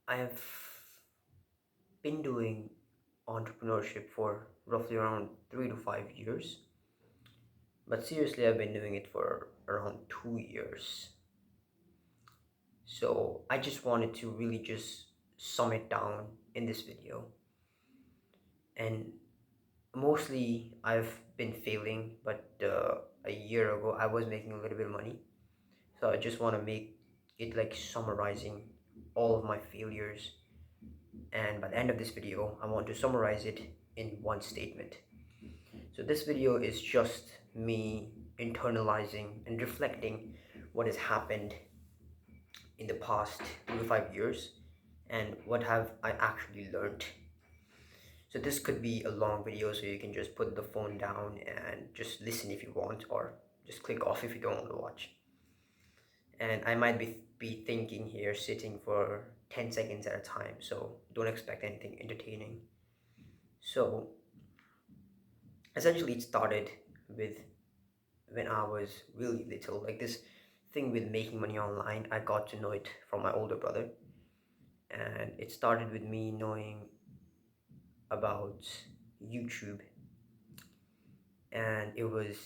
I've been doing entrepreneurship for roughly around 3 to 5 years, but seriously, I've been doing it for around 2 years. So I just wanted to really just sum it down in this video. And mostly, I've been failing, but a year ago, I was making a little bit of money. So I just want to make it like summarizing all of my failures, and by the end of this video I want to summarize it in one statement. So this video is just me internalizing and reflecting what has happened in the past 2 to 5 years and what have I actually learned. So this could be a long video, so you can just put the phone down and just listen if you want, or just click off if you don't want to watch. And I might be thinking here, sitting for 10 seconds at a time, so don't expect anything entertaining. So essentially, it started with when I was really little. Like this thing with making money online, I got to know it from my older brother, and it started with me knowing about YouTube. And it was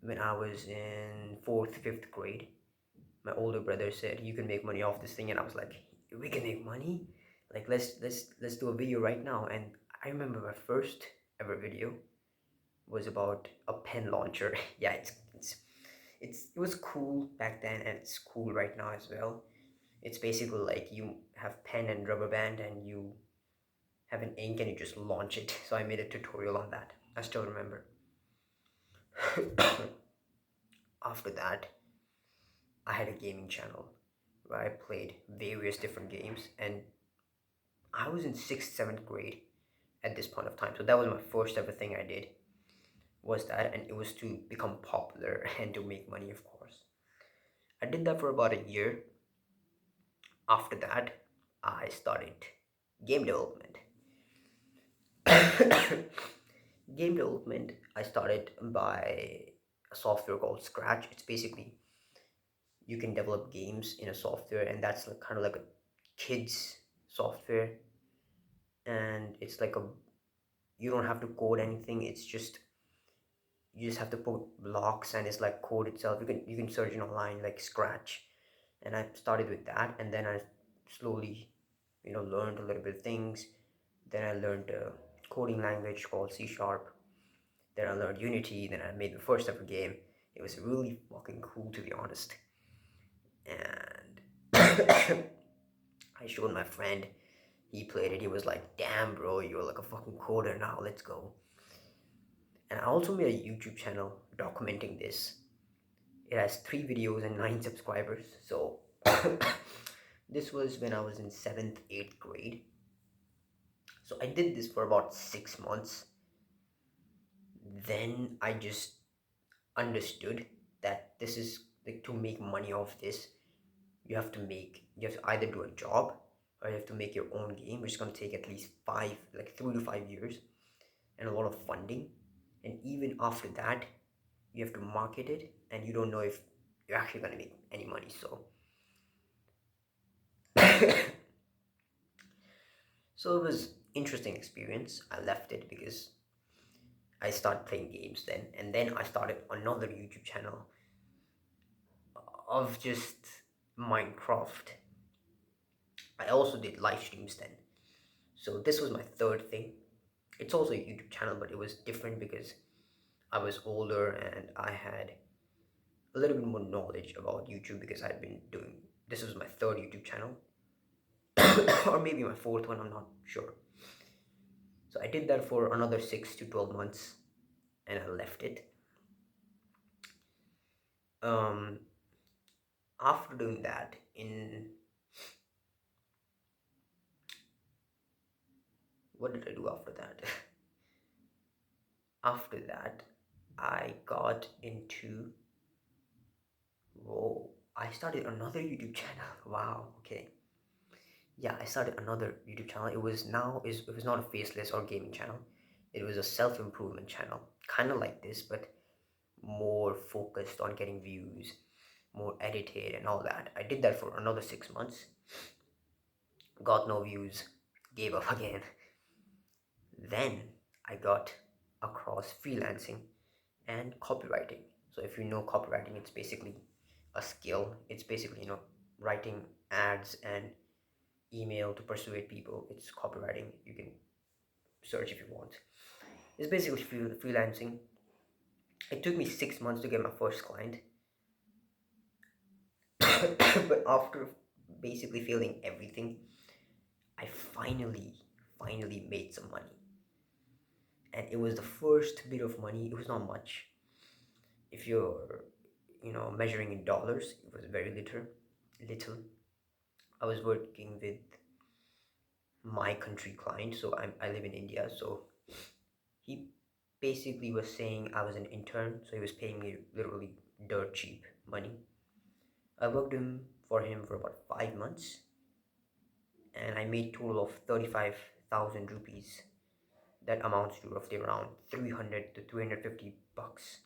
when I was in fourth, fifth grade. My older brother said, "You can make money off this thing," and I was like, "We can make money? Like let's do a video right now." And I remember my first ever video was about a pen launcher. Yeah, it was cool back then, and it's cool right now as well. It's basically like you have pen and rubber band, and you have an ink, and you just launch it. So I made a tutorial on that. I still remember. After that, I had a gaming channel where I played various different games, and I was in sixth, seventh grade at this point of time. So that was my first ever thing I did, was that, and it was to become popular and to make money, of course. I did that for about a year. After that, I started game development. Game development, I started by a software called Scratch. It's basically you can develop games in a software, and that's like kind of like a kids software. And it's like a you don't have to code anything. It's just you just have to put blocks, and it's like code itself. You can search it online like Scratch, and I started with that, and then I slowly learned a little bit of things. Then I learned a coding language called C Sharp. Then I learned Unity. Then I made the first ever game. It was really fucking cool, to be honest. And I showed my friend. He played it. He was like, "Damn, bro, you're like a fucking coder now. Let's go." And I also made a YouTube channel documenting this. It has 3 videos and 9 subscribers. So this was when I was in seventh, eighth grade. So I did this for about 6 months. Then I just understood that this is like, to make money off this, you have to either do a job, or you have to make your own game, which is going to take at least 3 to 5 years, and a lot of funding. And even after that, you have to market it, and you don't know if you're actually going to make any money. So so it was interesting experience. I left it because I started playing games then, and then I started another YouTube channel of just Minecraft. I also did live streams then. So this was my third thing. It's also a YouTube channel, but it was different because I was older and I had a little bit more knowledge about YouTube, because I'd been doing this was my third YouTube channel. Or maybe my fourth one, I'm not sure. So I did that for another 6 to 12 months, and I left it. um After doing that, in what did I do after that? After that, I got into whoa I started another YouTube channel. Wow, okay. Yeah, I started another YouTube channel. It was not a faceless or gaming channel. It was a self-improvement channel, kind of like this, but more focused on getting views, more edited and all that. I did that for another 6 months. got no views, gave up again. Then I got across freelancing and copywriting. So if you know copywriting, it's basically a skill. It's basically, writing ads and email to persuade people. It's copywriting. You can search if you want. It's basically freelancing. It took me 6 months to get my first client, but after basically failing everything, I finally made some money. And it was the first bit of money. It was not much. If you're, measuring in dollars, it was very little. I was working with my country client, so I live in India. So he basically was saying I was an intern, so he was paying me literally dirt cheap money. I worked for him for about 5 months, and I made total of 35,000 rupees. That amounts to roughly around 300 to 350 bucks.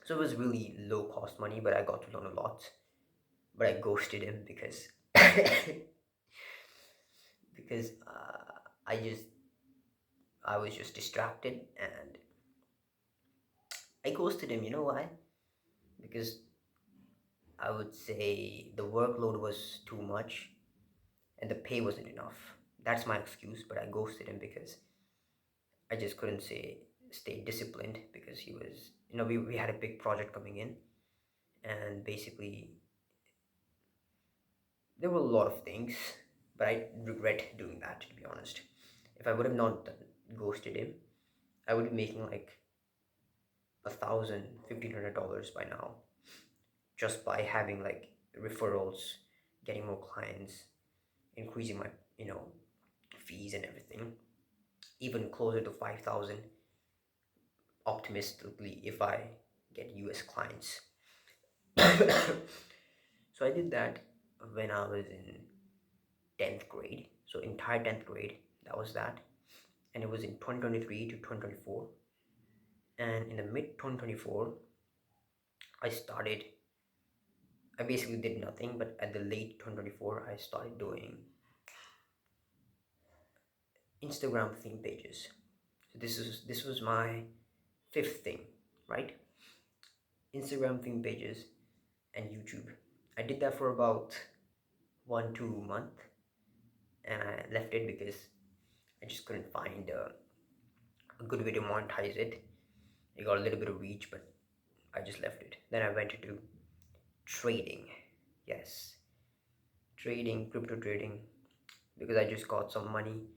So it was really low cost money, but I got to learn a lot. But I ghosted him because because I was just distracted, and I ghosted him. You know why? Because I would say the workload was too much and the pay wasn't enough. That's my excuse, but I ghosted him because I just couldn't stay disciplined, because he was, we had a big project coming in, and basically there were a lot of things, but I regret doing that, to be honest. If I would have not ghosted him, I would be making like $1,000, $1,500 by now, just by having like referrals, getting more clients, increasing my fees and everything, even closer to 5,000 optimistically if I get US clients. So I did that when I was in 10th grade. So entire 10th grade, that was that. And it was in 2023 to 2024. And in the mid 2024, I basically did nothing, but at the late 2024, I started doing Instagram theme pages. So this was my fifth thing, right? Instagram theme pages and YouTube. I did that for about 1 2 month, and I left it because I just couldn't find a good way to monetize it. It got a little bit of reach, but I just left it. Then I went into trading. Yes, trading, crypto trading, because I just got some money.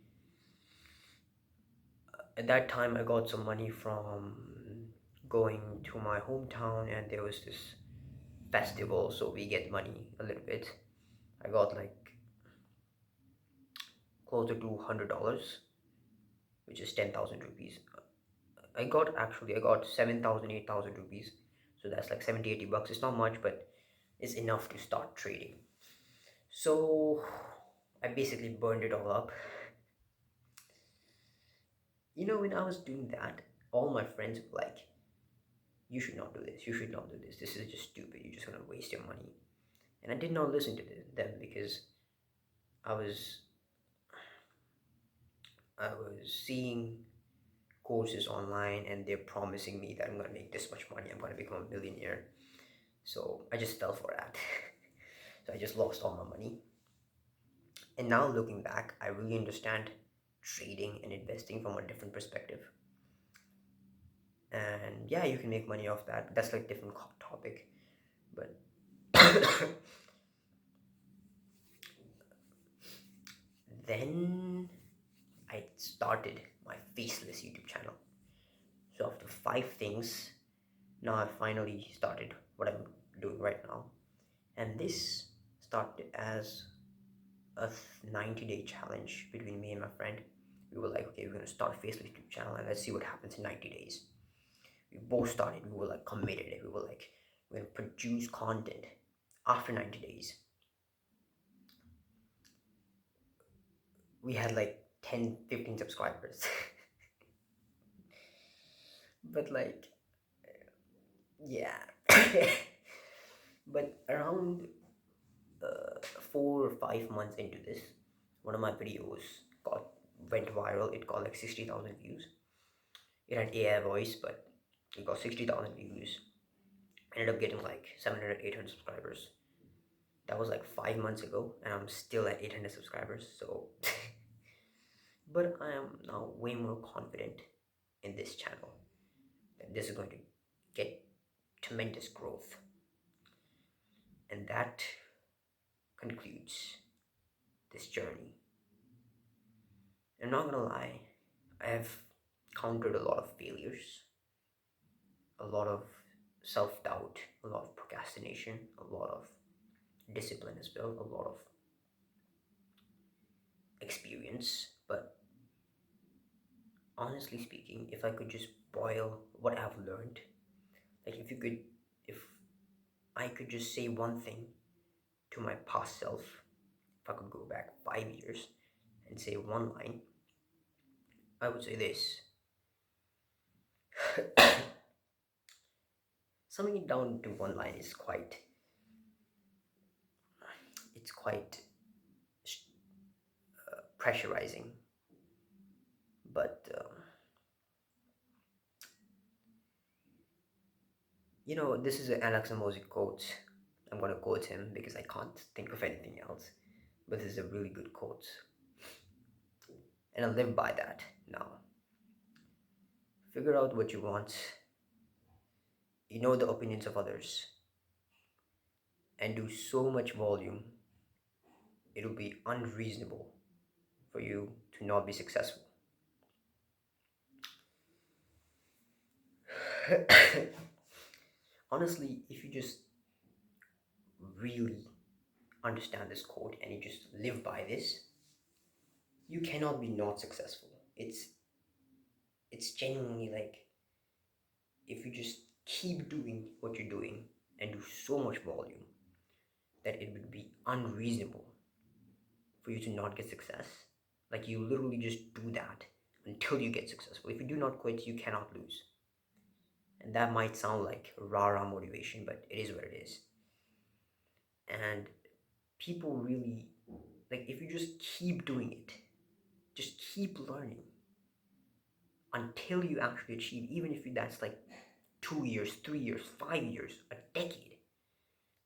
At that time, I got some money from going to my hometown, and there was this festival, so we get money a little bit. I got like closer to $100, which is 10,000 rupees. I got 7,000, 8,000 rupees. So that's like 70, 80 bucks. It's not much, but it's enough to start trading. So I basically burned it all up. When I was doing that, all my friends were like, you should not do this. You should not do this. This is just stupid. You're just going to waste your money. And I did not listen to them because I was I was seeing courses online, and they're promising me that I'm going to make this much money. I'm going to become a millionaire. So I just fell for that. So I just lost all my money. And now looking back, I really understand trading and investing from a different perspective. And yeah, you can make money off that. That's like different topic. But then I started my faceless YouTube channel. So after 5 things, now I finally started what I'm doing right now. And this started as a 90-day challenge between me and my friend. We were like, okay, we're gonna start a faceless YouTube channel and let's see what happens in 90 days. We both started, we were like committed, we were like, we're gonna produce content. After 90 days, we had like 10, 15 subscribers. But like, yeah. But around 4 or 5 months into this, one of my videos went viral. It got like 60,000 views. It had AI voice, but it got 60,000 views. Ended up getting like 700, 800 subscribers. That was like 5 months ago, and I'm still at 800 subscribers. So, but I am now way more confident in this channel that this is going to get tremendous growth. And that concludes this journey. I'm not gonna lie, I have countered a lot of failures, a lot of self doubt, a lot of procrastination, a lot of discipline as well, a lot of experience. But honestly speaking, if I could just boil what I've learned, like if I could just say one thing to my past self, if I could go back 5 years and say one line, I would say this. Summing it down to one line is quite pressurizing, but this is an Alex Hormozi quote. I'm gonna quote him because I can't think of anything else, but this is a really good quote, and I live by that now. Figure out what you want, the opinions of others, and do so much volume, it'll be unreasonable for you to not be successful. Honestly, if you just really understand this quote and you just live by this, you cannot be not successful. It's genuinely like, if you just keep doing what you're doing and do so much volume, that it would be unreasonable for you to not get success. Like, you literally just do that until you get successful. If you do not quit, you cannot lose. And that might sound like rah-rah motivation, but it is what it is. And people really, like, if you just keep doing it, just keep learning until you actually achieve, even if that's like 2 years, 3 years, 5 years, a decade,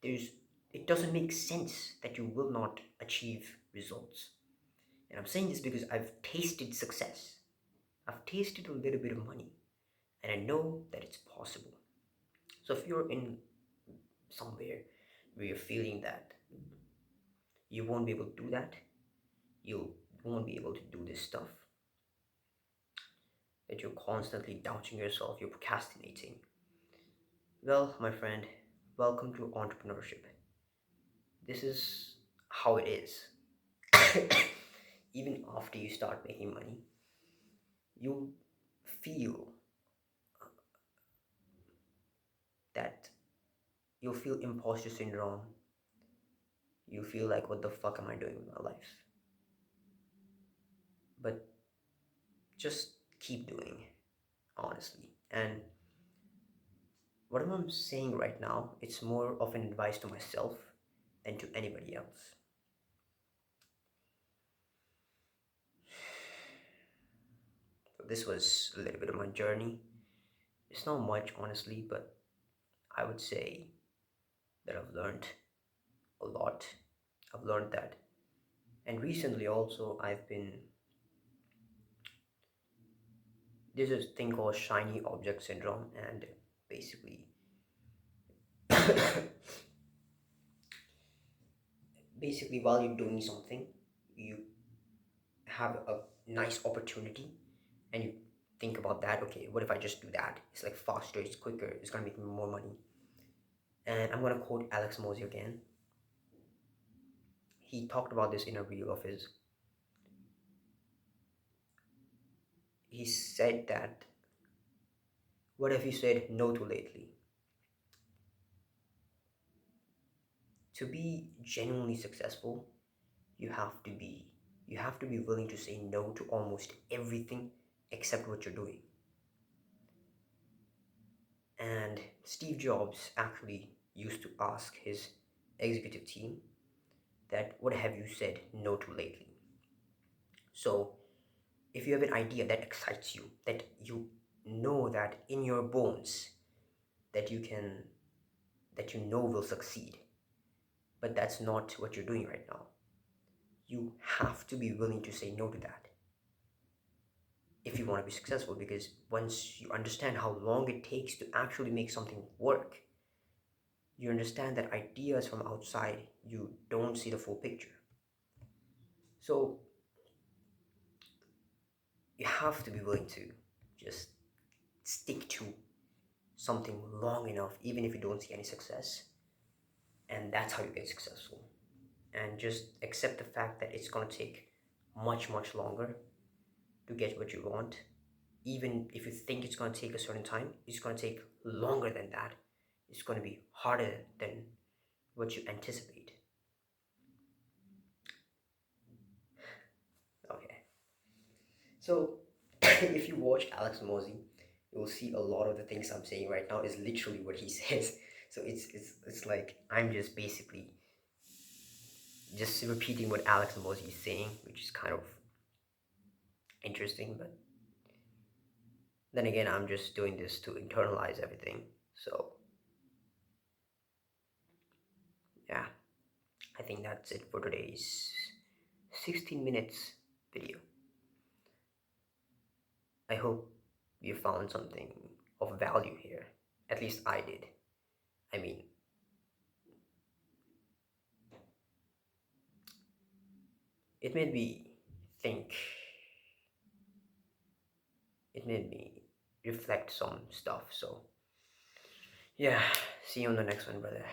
it doesn't make sense that you will not achieve results. And I'm saying this because I've tasted success. I've tasted a little bit of money, and I know that it's possible. So if you're in somewhere where you're feeling that you won't be able to do that, you won't be able to do this stuff, that you're constantly doubting yourself, you're procrastinating, well, my friend, welcome to entrepreneurship. This is how it is. Even after you start making money, you feel that you'll feel imposter syndrome. You feel like, what the fuck am I doing with my life? But just keep doing, honestly. And what I'm saying right now, it's more of an advice to myself than to anybody else. So this was a little bit of my journey. It's not much, honestly, but I would say that I've learned a lot. I've learned that. And recently also, there's a thing called shiny object syndrome, and basically, while you're doing something, you have a nice opportunity, and you think about that. Okay, what if I just do that? It's like faster, it's quicker, it's gonna make me more money. And I'm gonna quote Alex Hormozi again. He talked about this in a reel of his. He said that, what if you said no too lately? To be genuinely successful, you have to be willing to say no to almost everything except what you're doing. And Steve Jobs actually used to ask his executive team, that what have you said no to lately. So if you have an idea that excites you, that you know that in your bones that you know will succeed, but that's not what you're doing right now, you have to be willing to say no to that if you want to be successful. Because once you understand how long it takes to actually make something work, you understand that ideas from outside, you don't see the full picture. So you have to be willing to just stick to something long enough, even if you don't see any success. And that's how you get successful. And just accept the fact that it's going to take much, much longer to get what you want. Even if you think it's going to take a certain time, it's going to take longer than that. It's going to be harder than what you anticipate. Okay. So, if you watch Alex Mosey, you will see a lot of the things I'm saying right now is literally what he says. So it's like I'm just basically just repeating what Alex Mosey is saying, which is kind of interesting. But then again, I'm just doing this to internalize everything. So yeah, I think that's it for today's 16 minutes video. I hope you found something of value here. At least I did. I mean, it made me think, it made me reflect some stuff. So, yeah, see you on the next one, brother.